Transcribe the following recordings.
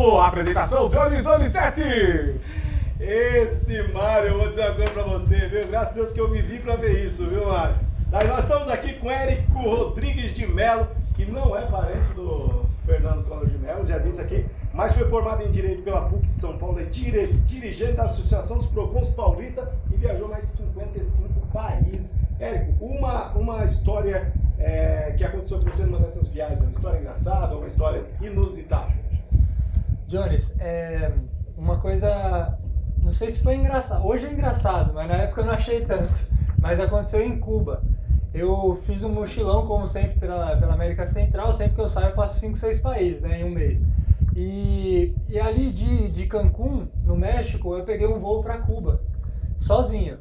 Paulo. Apresentação, Jones 7. Esse Mário, eu vou dizer uma coisa pra você, viu? Graças a Deus que eu vivi pra ver isso, viu, Mário? Aí nós estamos aqui com Érico Rodrigues de Mello, que não é parente do Fernando Collor de Mello, já disse aqui, mas foi formado em Direito pela PUC de São Paulo, é dirigente da Associação dos Procons Paulista e viajou mais de 55 países. Érico, uma história que aconteceu com você numa dessas viagens, uma história engraçada, uma história inusitada. Jones, uma coisa, não sei se foi engraçado, hoje é engraçado, mas na época eu não achei tanto, mas aconteceu em Cuba. Eu fiz um mochilão, como sempre, pela América Central. Sempre que eu saio eu faço 5, 6 países, né, em um mês. E ali de Cancún, no México, eu peguei um voo para Cuba, sozinho.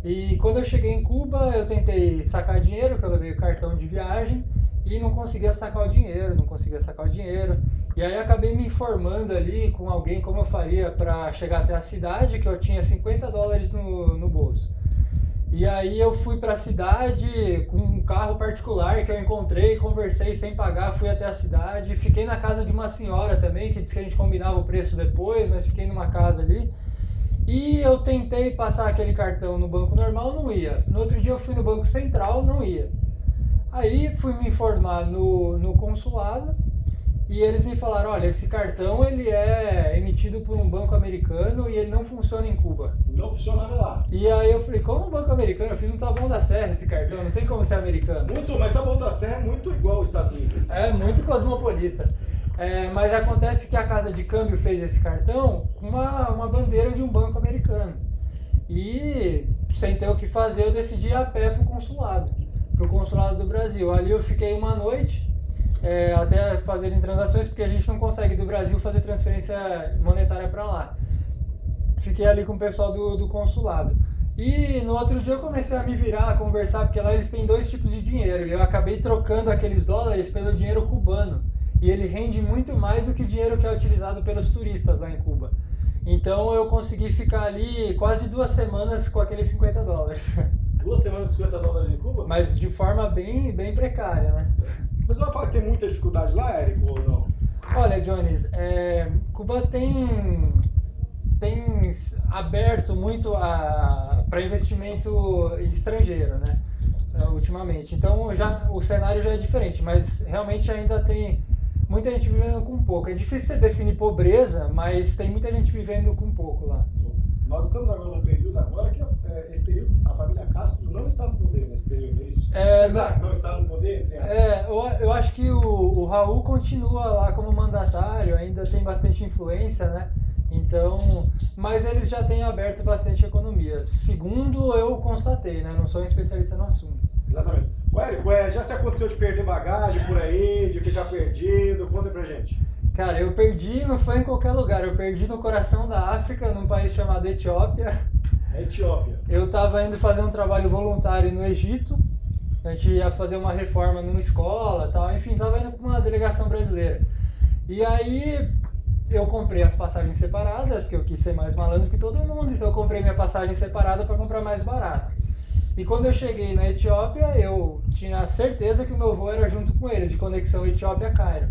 E quando eu cheguei em Cuba, eu tentei sacar dinheiro, que eu levei o cartão de viagem, e não conseguia sacar o dinheiro, E aí acabei me informando ali com alguém como eu faria para chegar até a cidade, que eu tinha $50 no bolso. E aí eu fui para a cidade com um carro particular que eu encontrei, conversei sem pagar, fui até a cidade, fiquei na casa de uma senhora também, que disse que a gente combinava o preço depois, mas fiquei numa casa ali. E eu tentei passar aquele cartão no banco normal, não ia. No outro dia eu fui no Banco Central, não ia. Aí fui me informar no consulado e eles me falaram, olha, esse cartão ele é emitido por um banco americano e ele não funciona em Cuba. Não funcionava lá. E aí eu falei, como um banco americano? Eu fiz um Taboão da Serra esse cartão, não tem como ser americano. Mas Taboão da Serra é muito igual aos Estados Unidos. É muito cosmopolita. Mas acontece que a casa de câmbio fez esse cartão com uma bandeira de um banco americano. E sem ter o que fazer, eu decidi ir a pé pro consulado do Brasil. Ali eu fiquei uma noite, até fazerem transações, porque a gente não consegue do Brasil fazer transferência monetária para lá. Fiquei ali com o pessoal do consulado. E no outro dia eu comecei a me virar, a conversar, porque lá eles têm 2 tipos de dinheiro. E eu acabei trocando aqueles dólares pelo dinheiro cubano. E ele rende muito mais do que o dinheiro que é utilizado pelos turistas lá em Cuba. Então eu consegui ficar ali quase 2 semanas com aqueles $50. 2 semanas com $50 em Cuba? Mas de forma bem precária, né? Mas você vai falar que tem muita dificuldade lá, Érico, ou não? Olha, Jones, Cuba tem aberto muito para investimento estrangeiro, né? Ultimamente. Então o cenário já é diferente, mas realmente ainda tem muita gente vivendo com pouco. É difícil você definir pobreza, mas tem muita gente vivendo com pouco lá. Nós estamos agora num período que esse período, a família Castro não está no poder nesse período, é isso? Não está no poder? Eu acho que o Raul continua lá como mandatário, ainda tem bastante influência, né? Então, mas eles já têm aberto bastante a economia, segundo eu constatei, né? Não sou um especialista no assunto. Exatamente. Érico, já se aconteceu de perder bagagem por aí, de ficar perdido? Conta pra gente. Cara, eu perdi, não foi em qualquer lugar, eu perdi no coração da África, num país chamado Etiópia. Etiópia. Eu estava indo fazer um trabalho voluntário no Egito, a gente ia fazer uma reforma numa escola, tal, enfim, estava indo com uma delegação brasileira. E aí eu comprei as passagens separadas, porque eu quis ser mais malandro que todo mundo, então eu comprei minha passagem separada para comprar mais barato. E quando eu cheguei na Etiópia, eu tinha certeza que o meu voo era junto com eles, de conexão Etiópia-Cairo.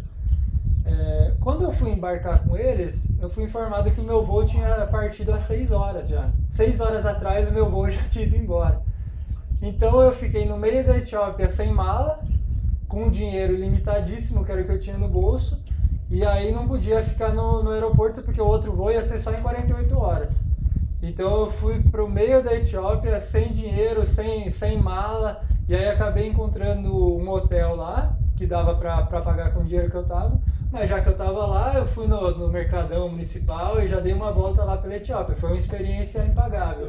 Quando eu fui embarcar com eles, eu fui informado que o meu voo tinha partido às 6 horas já. 6 horas atrás o meu voo já tinha ido embora. Então eu fiquei no meio da Etiópia sem mala, com um dinheiro limitadíssimo, que era o que eu tinha no bolso, e aí não podia ficar no aeroporto porque o outro voo ia ser só em 48 horas. Então eu fui pro meio da Etiópia sem dinheiro, sem mala, e aí acabei encontrando um hotel lá, que dava para pagar com o dinheiro que eu tava, mas já que eu tava lá, eu fui no mercadão municipal e já dei uma volta lá pela Etiópia. Foi uma experiência impagável.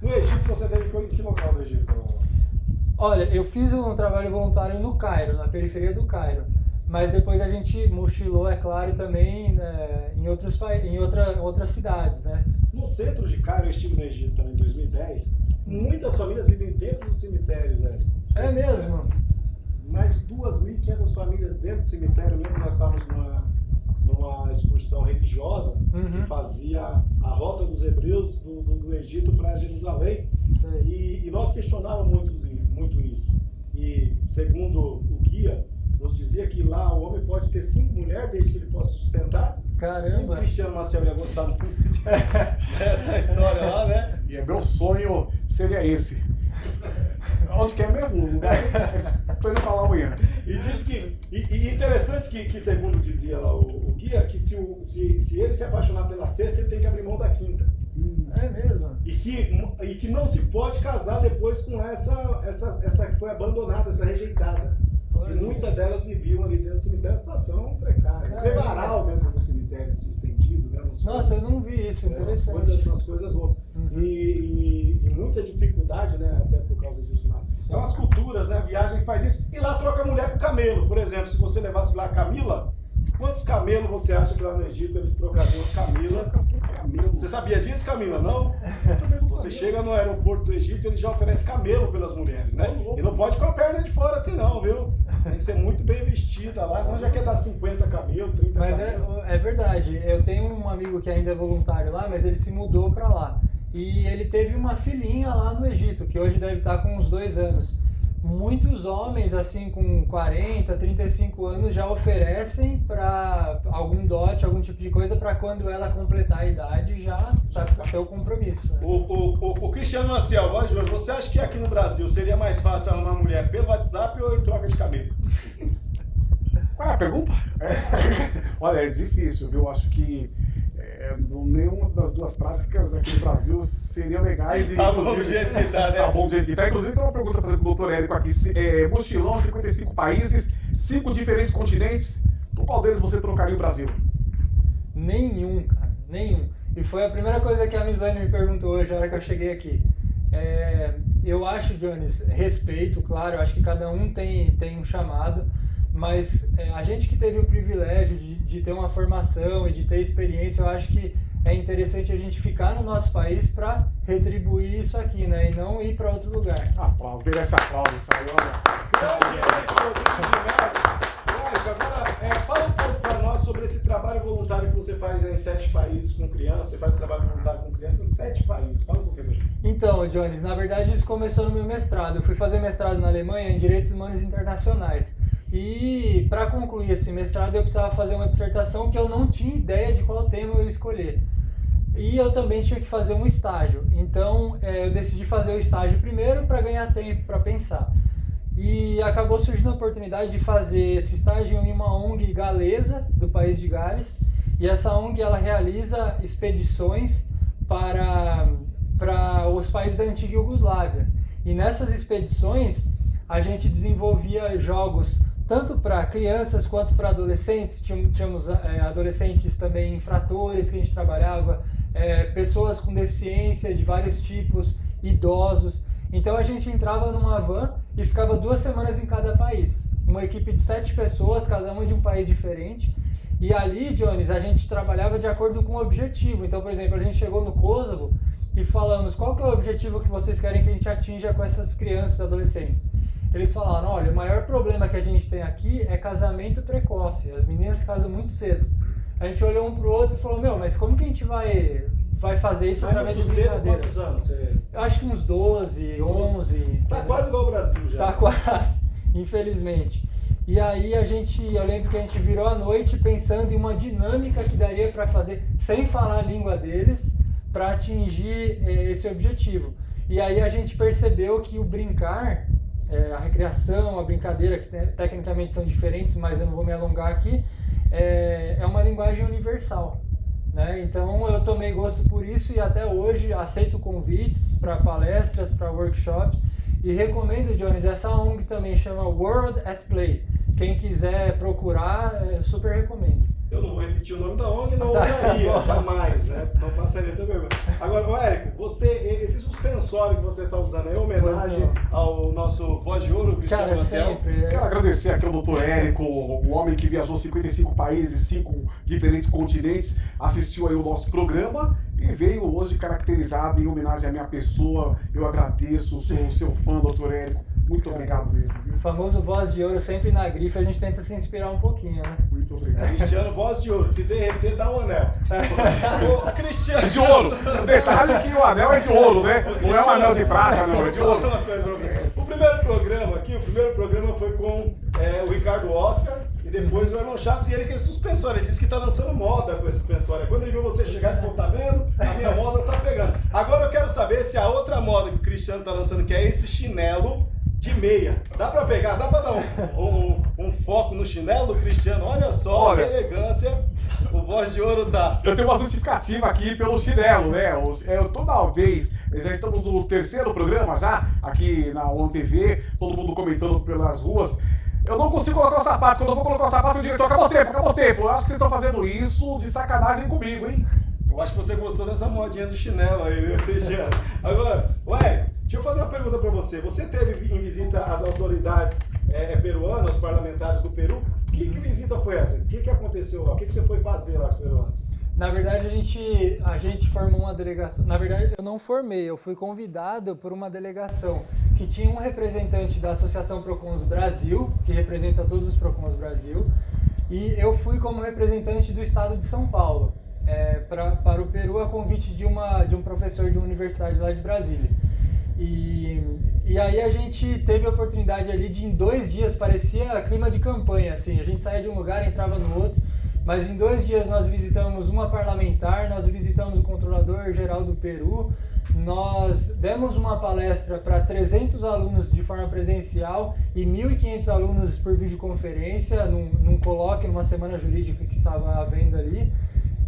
No Egito, você teve em que local do Egito? Olha, eu fiz um trabalho voluntário no Cairo, na periferia do Cairo. Mas depois a gente mochilou, é claro, também em outras cidades, né? No centro de Cairo, eu estive no Egito também em 2010. Muitas famílias vivem dentro dos cemitérios, velho. É mesmo? Mais de 2.500 famílias dentro do cemitério. Mesmo nós estávamos numa excursão religiosa que fazia a rota dos hebreus do Egito para Jerusalém. E nós questionávamos muito isso. E segundo o guia, nos dizia que lá o homem pode ter 5 mulheres desde que ele possa sustentar Caramba. O Cristiano Maciel ia gostar muito dessa história lá, né? E meu sonho seria esse. Onde que é mesmo? O lugar? Tô indo pra lá amanhã. E diz que. E interessante que segundo dizia lá o guia, que se ele se apaixonar pela sexta, ele tem que abrir mão da quinta. É mesmo? E que não se pode casar depois com essa que foi abandonada, essa rejeitada. E muitas delas viviam ali dentro do cemitério, situação precária. Você varal dentro do cemitério se estendido, né? Nossa, eu não vi isso, interessante. Umas coisas outras. E muita dificuldade, né? Até por causa disso lá. É umas culturas, né? Viagem que faz isso. E lá troca a mulher por camelo. Por exemplo, se você levasse lá a Camila, quantos camelos você acha que lá no Egito eles trocariam Camila? Você sabia disso, Camila? Não? Você chega no aeroporto do Egito e ele já oferece camelo pelas mulheres, né? E não pode com a perna de fora assim não, viu? Tem que ser muito bem vestida lá, senão já quer dar 50 camelos, 30 mas camelos. É verdade, eu tenho um amigo que ainda é voluntário lá, mas ele se mudou pra lá. E ele teve uma filhinha lá no Egito, que hoje deve estar com uns 2 anos. Muitos homens, assim, com 40, 35 anos, já oferecem para algum dote, algum tipo de coisa, para quando ela completar a idade já ter o compromisso. Né? O Cristiano Maciel, você acha que aqui no Brasil seria mais fácil arrumar mulher pelo WhatsApp ou em troca de camelo? Qual é a pergunta? Olha, é difícil, viu? Acho que nenhuma das duas práticas aqui no Brasil seriam legais. Tá bom do jeito que tá, né? Tá bom do jeito que tá. Inclusive, tem uma pergunta a fazer pro doutor Érico aqui. Mochilão, 55 países, 5 diferentes continentes. Por qual deles você trocaria o Brasil? Nenhum, cara. Nenhum. E foi a primeira coisa que a Miss Lane me perguntou hoje, na hora que eu cheguei aqui. Eu acho, Jones, respeito, claro, eu acho que cada um tem um chamado. Mas a gente que teve o privilégio de ter uma formação e de ter experiência, eu acho que é interessante a gente ficar no nosso país para retribuir isso aqui, né? E não ir para outro lugar. Aplausos, merece aplausos, isso aí, Agora, fala um pouco para nós sobre esse trabalho voluntário que você faz em 7 países com crianças. Você faz trabalho voluntário com crianças em 7 países. Fala um pouquinho pra gente. Então, Jones, na verdade isso começou no meu mestrado. Eu fui fazer mestrado na Alemanha em Direitos Humanos Internacionais. E para concluir esse mestrado eu precisava fazer uma dissertação que eu não tinha ideia de qual tema eu ia escolher. E eu também tinha que fazer um estágio. Então eu decidi fazer o estágio primeiro para ganhar tempo para pensar. E acabou surgindo a oportunidade de fazer esse estágio em uma ONG galesa do país de Gales. E essa ONG ela realiza expedições para os países da antiga Iugoslávia. E nessas expedições a gente desenvolvia jogos tanto para crianças quanto para adolescentes. Tínhamos adolescentes também infratores que a gente trabalhava, pessoas com deficiência de vários tipos, idosos. Então a gente entrava numa van e ficava 2 semanas em cada país. Uma equipe de 7 pessoas, cada uma de um país diferente. E ali, Jones, a gente trabalhava de acordo com o objetivo. Então, por exemplo, a gente chegou no Kosovo e falamos: qual que é o objetivo que vocês querem que a gente atinja com essas crianças e adolescentes? Eles falaram: olha, o maior problema que a gente tem aqui é casamento precoce. As meninas se casam muito cedo. A gente olhou um pro outro e falou: meu, mas como que a gente vai fazer isso através de brincadeira? Quantos anos? Eu acho que uns 12, 11. Tá quase igual o Brasil já. Tá quase, infelizmente. E aí eu lembro que a gente virou a noite pensando em uma dinâmica que daria para fazer, sem falar a língua deles, para atingir esse objetivo. E aí a gente percebeu que o brincar, a recreação, a brincadeira, que tecnicamente são diferentes, mas eu não vou me alongar aqui, é uma linguagem universal. Né? Então eu tomei gosto por isso e até hoje aceito convites para palestras, para workshops, e recomendo, Jones, essa ONG também chama World at Play. Quem quiser procurar, eu super recomendo. Eu não vou repetir o nome da ONG, não usaria, jamais, né? Não passaria essa vergonha. Agora, Érico, esse suspensório que você está usando é homenagem ao nosso voz de ouro, Cristiano Maciel? Sempre. Quero agradecer aqui ao doutor Érico, um homem que viajou 55 países, 5 diferentes continentes, assistiu aí o nosso programa e veio hoje caracterizado em homenagem à minha pessoa. Eu agradeço, sou seu fã, doutor Érico. Muito obrigado mesmo. Viu? O famoso voz de ouro sempre na grife, a gente tenta se inspirar um pouquinho, né? Muito obrigado. Cristiano, voz de ouro. Se derreter, dá um anel. Ô, Cristiano. De ouro. O detalhe é que o anel é de ouro, né? Não é um anel de prata, não, é de ouro. Uma coisa pra você. O primeiro programa foi com o Ricardo Oscar, que depois o Elon Chaves e ele com esse suspensório. Ele disse que tá lançando moda com esse suspensório. Quando ele viu você chegar, ele falou, tá vendo? A minha moda tá pegando. Agora eu quero saber se a outra moda que o Cristiano tá lançando, que é esse chinelo de meia. Dá pra pegar? Dá pra dar um foco no chinelo do Cristiano? Olha só, que elegância o Voz de Ouro tá. Eu tenho uma justificativa aqui pelo chinelo, né? Toda vez, já estamos no 3º programa já, aqui na ONU TV, todo mundo comentando pelas ruas. Eu não consigo colocar o sapato. Quando eu vou colocar o sapato, o diretor, acabou o tempo. Eu acho que vocês estão fazendo isso de sacanagem comigo, hein? Eu acho que você gostou dessa modinha do chinelo aí, viu, Cristiano? Agora, deixa eu fazer uma pergunta pra você. Você teve em visita às autoridades peruanas, os parlamentares do Peru. Que visita foi essa? O que aconteceu lá? O que você foi fazer lá com os peruanos? Na verdade, a gente formou uma delegação. Na verdade, eu não formei, eu fui convidado por uma delegação que tinha um representante da Associação Procons Brasil, que representa todos os Procons Brasil, e eu fui como representante do estado de São Paulo, para o Peru, a convite de um professor de uma universidade lá de Brasília. E aí a gente teve a oportunidade ali de, em 2 dias, parecia clima de campanha, assim, a gente saía de um lugar e entrava no outro. Mas em 2 dias nós visitamos uma parlamentar, nós visitamos o controlador-geral do Peru, nós demos uma palestra para 300 alunos de forma presencial e 1.500 alunos por videoconferência, num colóquio, numa semana jurídica que estava havendo ali.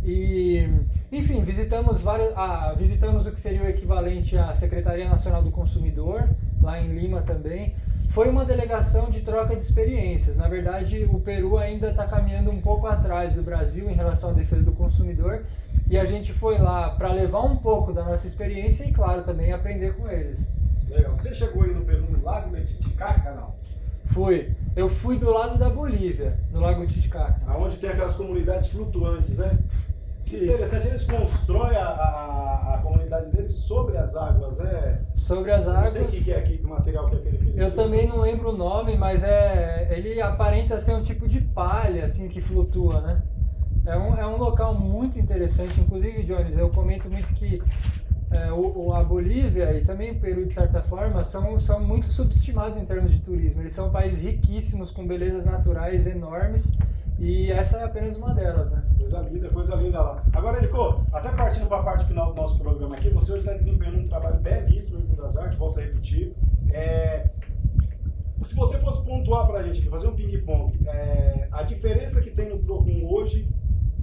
E, enfim, visitamos o que seria o equivalente à Secretaria Nacional do Consumidor, lá em Lima também. Foi uma delegação de troca de experiências. Na verdade, o Peru ainda está caminhando um pouco atrás do Brasil em relação à defesa do consumidor. E a gente foi lá para levar um pouco da nossa experiência e, claro, também aprender com eles. Legal. Você chegou aí no Peru, no Lago de Titicaca, não? Fui. Eu fui do lado da Bolívia, no Lago Titicaca. Onde tem aquelas comunidades flutuantes, né? Sim. Interessante, eles constroem a comunidade deles sobre as águas, né? Sobre as águas. Não sei o que é aqui, que material que é aquele que eles Eu usam. também não lembro o nome, mas ele aparenta ser um tipo de palha, assim, que flutua, né? É um local muito interessante. Inclusive, Jones, eu comento muito que a Bolívia e também o Peru, de certa forma, são muito subestimados em termos de turismo. Eles são países riquíssimos, com belezas naturais enormes, e essa é apenas uma delas, né? Coisa linda lá. Agora, Nico, até partindo para a parte final do nosso programa aqui, você hoje está desempenhando um trabalho belíssimo em Buenos Aires, volto a repetir. Se você fosse pontuar para a gente, fazer um ping-pong, a diferença que tem no Procon hoje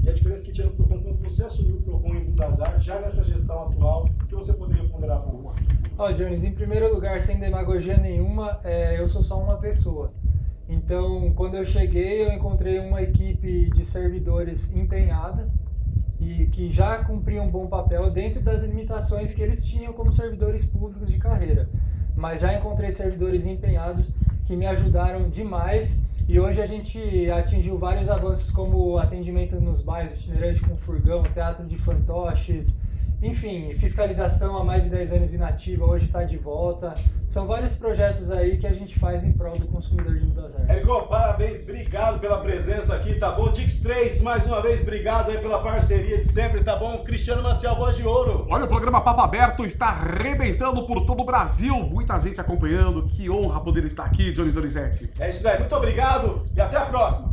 e a diferença que tinha no Procon quando você assumiu o Procon em Buenos Aires, já nessa gestão atual, o que você poderia ponderar para nós? Jones, em primeiro lugar, sem demagogia nenhuma, eu sou só uma pessoa. Então, quando eu cheguei, eu encontrei uma equipe de servidores empenhada e que já cumpria um bom papel dentro das limitações que eles tinham como servidores públicos de carreira. Mas já encontrei servidores empenhados que me ajudaram demais e hoje a gente atingiu vários avanços como atendimento nos bairros itinerantes com furgão, teatro de fantoches, enfim, fiscalização há mais de 10 anos inativa, hoje está de volta. São vários projetos aí que a gente faz em prol do consumidor de Buenos Aires. Érico, parabéns, obrigado pela presença aqui, tá bom? Dix3, mais uma vez, obrigado aí pela parceria de sempre, tá bom? Cristiano Maciel, Voz de Ouro. Olha, o programa Papo Aberto está arrebentando por todo o Brasil. Muita gente acompanhando. Que honra poder estar aqui, Jones Donizete. É isso daí, muito obrigado e até a próxima.